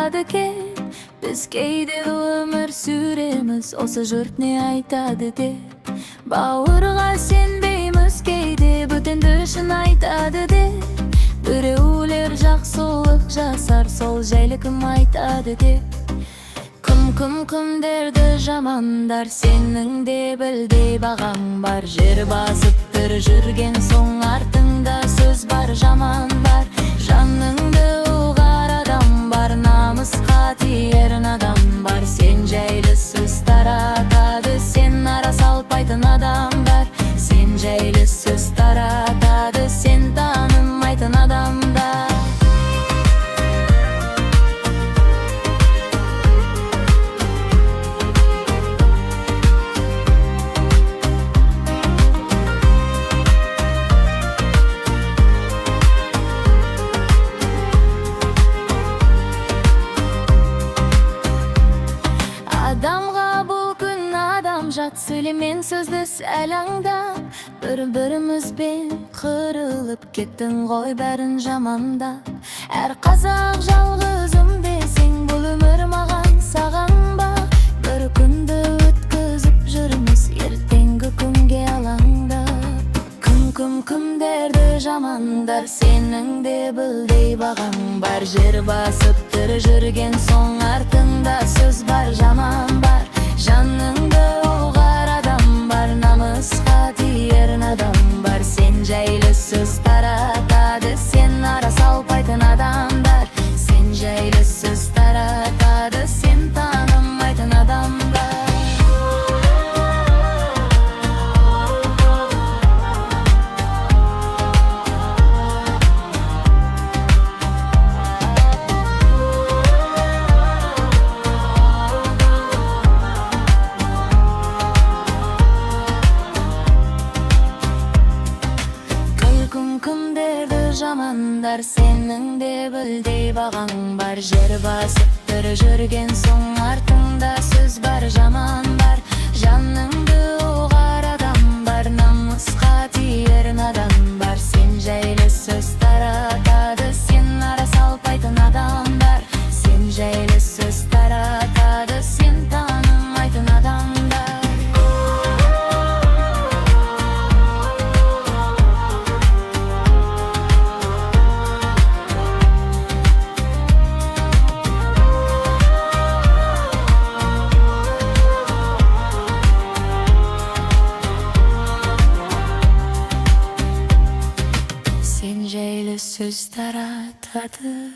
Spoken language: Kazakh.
айтады экен. Біз кейде өмір сүреміз, осы жұрт не айтады деп. Бауырға сенбейміз, кейде бөтенді шын айтады деп. Біреулер жақсылық жасар, сол жайлы кім айтады деп. Кімдерді жамандар, сенің де білдей бағаң бар. Жер басып бір жүрген соң артыңда сөз бар, жаман бар. Жаныңды ұғар адам бар, намысқа тиер адам бар. Сен жайлы сөз таратады, сен ара салпайтын адамдар. Сен жайлы сөз таратады, сен танымайтын адамдар. Адамға бұл күн адам жат, сөйлемен сөзді сәл аңдап. Бір-бірімізбен қырылып кеттің ғой бәрін жамандап. Әр қазақ жалғызым десең, бұл өмір маған саған ба? Бір күнді өткізіп жүрміз, ертеңгі күнге алаңдап. Кімдерді жамандар, сенің де білдей бағаң бар. Жер басып тірі жүрген соң артыңда сөз бар, жаман бар. Жаныңды ұғар адам бар, намысқа тиер адам бар. Сен жайлы сөз таратады, сен ара салпайтын адамдар. Сен жайлы сөз таратады, сен танымайтын адамдар. Кімдерді жамандар, сенің де білдей бағаң бар. Жер басып бір жүрген соң артыңда сөз бар, жаман бар. Жаныңды ұғар адам бар, намысқа тиер надан бар. Сен жайлы сөз таратады, сен ара салпайтын адамдар. Сен жайлы сөз таратады, сен танымайтын адамдар. Сен жайлы сөз таратады.